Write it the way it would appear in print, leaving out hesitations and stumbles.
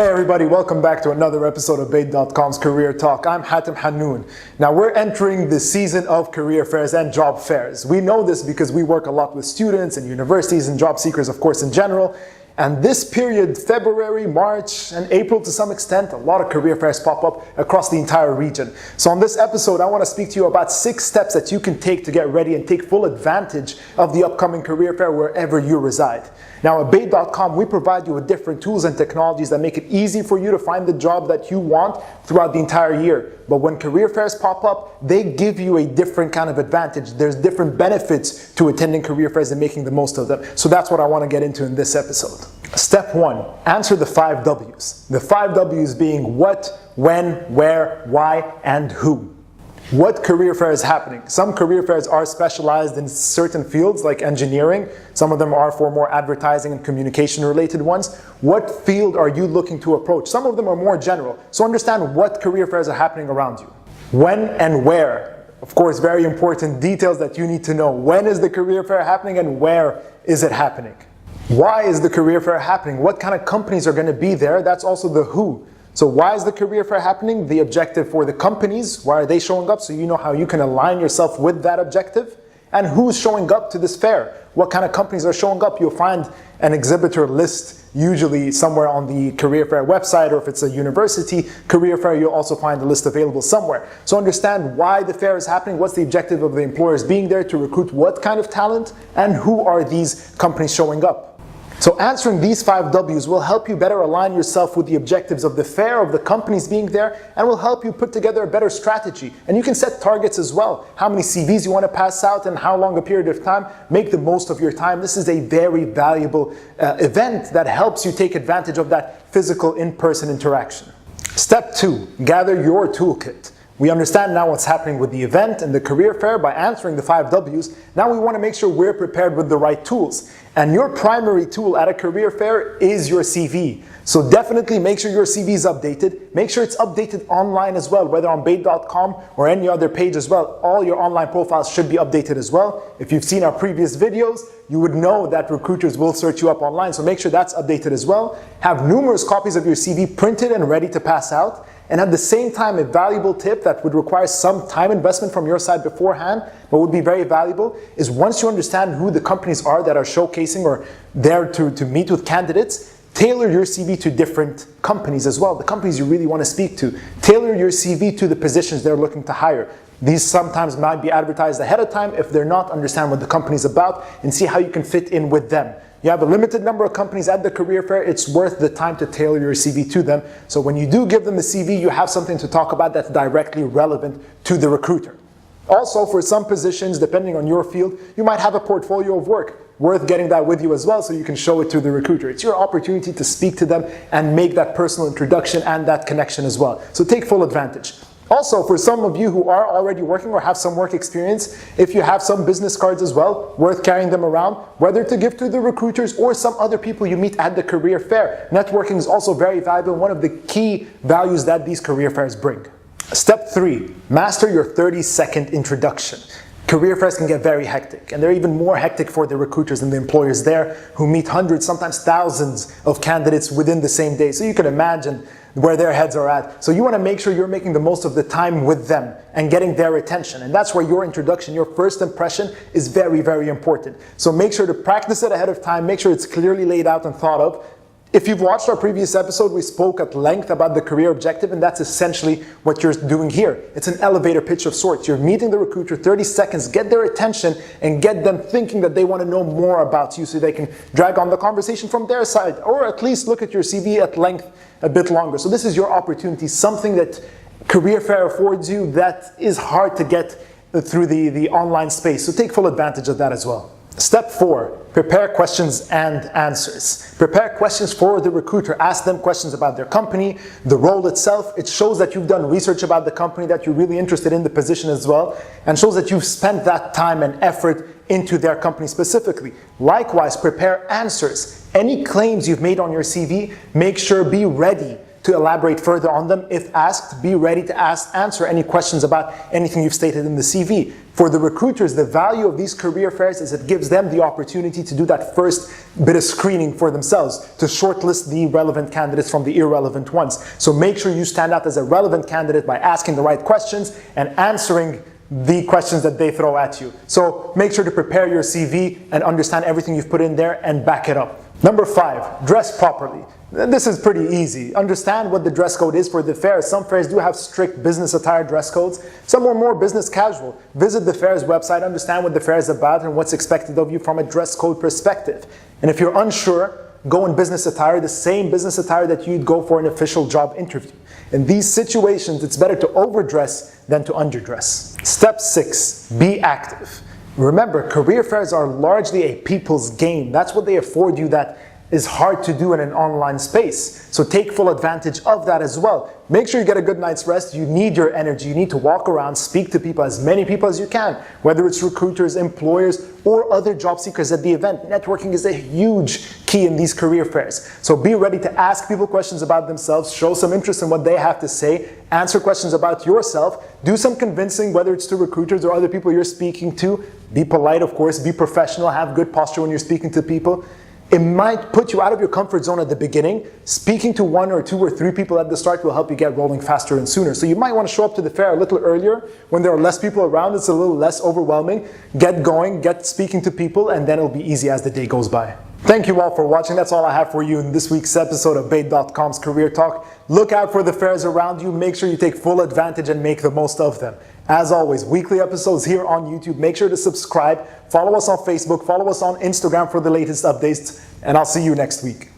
Hey everybody, welcome back to another episode of Bayt.com's Career Talk. I'm Hatem HANNOUN. Now we're entering the season of career fairs and job fairs. We know this because we work a lot with students and universities and job seekers, of course, in general. And this period, February, March, and April to some extent, a lot of career fairs pop up across the entire region. So on this episode, I want to speak to you about 6 steps that you can take to get ready and take full advantage of the upcoming career fair wherever you reside. Now at Bayt.com, we provide you with different tools and technologies that make it easy for you to find the job that you want throughout the entire year. But when career fairs pop up, they give you a different kind of advantage. There's different benefits to attending career fairs and making the most of them. So that's what I want to get into in this episode. Step 1, answer the 5 W's. The 5 W's being what, when, where, why, and who. What career fair is happening? Some career fairs are specialized in certain fields like engineering. Some of them are for more advertising and communication related ones. What field are you looking to approach? Some of them are more general. So understand what career fairs are happening around you. When and where. Of course, very important details that you need to know. When is the career fair happening and where is it happening? Why is the career fair happening? What kind of companies are going to be there? That's also the who. So why is the career fair happening? The objective for the companies, why are they showing up? So you know how you can align yourself with that objective. And who's showing up to this fair? What kind of companies are showing up? You'll find an exhibitor list usually somewhere on the career fair website, or if it's a university career fair, you'll also find the list available somewhere. So understand why the fair is happening, what's the objective of the employers being there to recruit what kind of talent, and who are these companies showing up. So answering these 5 W's will help you better align yourself with the objectives of the fair, of the companies being there, and will help you put together a better strategy. And you can set targets as well. How many CVs you want to pass out and how long a period of time. Make the most of your time. This is a very valuable event that helps you take advantage of that physical in-person interaction. Step 2, gather your toolkit. We understand now what's happening with the event and the career fair by answering the 5 W's. Now we want to make sure we're prepared with the right tools. And your primary tool at a career fair is your CV. So definitely make sure your CV is updated. Make sure it's updated online as well, whether on Bayt.com or any other page as well. All your online profiles should be updated as well. If you've seen our previous videos, you would know that recruiters will search you up online. So make sure that's updated as well. Have numerous copies of your CV printed and ready to pass out. And at the same time, a valuable tip that would require some time investment from your side beforehand, but would be very valuable, is once you understand who the companies are that are showcasing or there to meet with candidates, tailor your CV to different companies as well, the companies you really want to speak to. Tailor your CV to the positions they're looking to hire. These sometimes might be advertised ahead of time. If they're not, understand what the company's about and see how you can fit in with them. You have a limited number of companies at the career fair. It's worth the time to tailor your CV to them. So when you do give them the CV, you have something to talk about that's directly relevant to the recruiter. Also, for some positions, depending on your field, you might have a portfolio of work. Worth getting that with you as well so you can show it to the recruiter. It's your opportunity to speak to them and make that personal introduction and that connection as well. So take full advantage. Also, for some of you who are already working or have some work experience, if you have some business cards as well, worth carrying them around, whether to give to the recruiters or some other people you meet at the career fair. Networking is also very valuable, one of the key values that these career fairs bring. Step 3, master your 30-second introduction. Career fairs can get very hectic, and they're even more hectic for the recruiters and the employers there who meet hundreds, sometimes thousands of candidates within the same day. So you can imagine where their heads are at. So you want to make sure you're making the most of the time with them and getting their attention. And that's where your introduction, your first impression is very, very important. So make sure to practice it ahead of time. Make sure it's clearly laid out and thought of. If you've watched our previous episode, we spoke at length about the career objective, and that's essentially what you're doing here. It's an elevator pitch of sorts. You're meeting the recruiter, 30 seconds, get their attention and get them thinking that they want to know more about you so they can drag on the conversation from their side, or at least look at your CV at length a bit longer. So this is your opportunity, something that career fair affords you that is hard to get through the online space. So take full advantage of that as well. Step 4, prepare questions and answers. Prepare questions for the recruiter. Ask them questions about their company, the role itself. It shows that you've done research about the company, that you're really interested in the position as well, and shows that you've spent that time and effort into their company specifically. Likewise, prepare answers. Any claims you've made on your CV, make sure be ready to elaborate further on them. If asked, be ready to answer any questions about anything you've stated in the CV. For the recruiters, the value of these career fairs is it gives them the opportunity to do that first bit of screening for themselves, to shortlist the relevant candidates from the irrelevant ones. So make sure you stand out as a relevant candidate by asking the right questions and answering the questions that they throw at you. So make sure to prepare your CV and understand everything you've put in there and back it up. Number 5, dress properly. This is pretty easy. Understand what the dress code is for the fair. Some fairs do have strict business attire dress codes. Some are more business casual. Visit the fair's website, understand what the fair is about and what's expected of you from a dress code perspective. And if you're unsure, go in business attire, the same business attire that you'd go for an official job interview. In these situations, it's better to overdress than to underdress. Step 6, be active. Remember, career fairs are largely a people's game. That's what they afford you that is hard to do in an online space. So take full advantage of that as well. Make sure you get a good night's rest. You need your energy. You need to walk around, speak to people, as many people as you can, whether it's recruiters, employers, or other job seekers at the event. Networking is a huge key in these career fairs. So be ready to ask people questions about themselves, show some interest in what they have to say, answer questions about yourself, do some convincing, whether it's to recruiters or other people you're speaking to. Be polite, of course, be professional, have good posture when you're speaking to people. It might put you out of your comfort zone at the beginning. Speaking to 1 or 2 or 3 people at the start will help you get rolling faster and sooner. So you might want to show up to the fair a little earlier when there are less people around. It's a little less overwhelming. Get going, get speaking to people, and then it'll be easy as the day goes by. Thank you all for watching. That's all I have for you in this week's episode of Bayt.com's Career Talk. Look out for the fairs around you. Make sure you take full advantage and make the most of them. As always, weekly episodes here on YouTube. Make sure to subscribe. Follow us on Facebook. Follow us on Instagram for the latest updates. And I'll see you next week.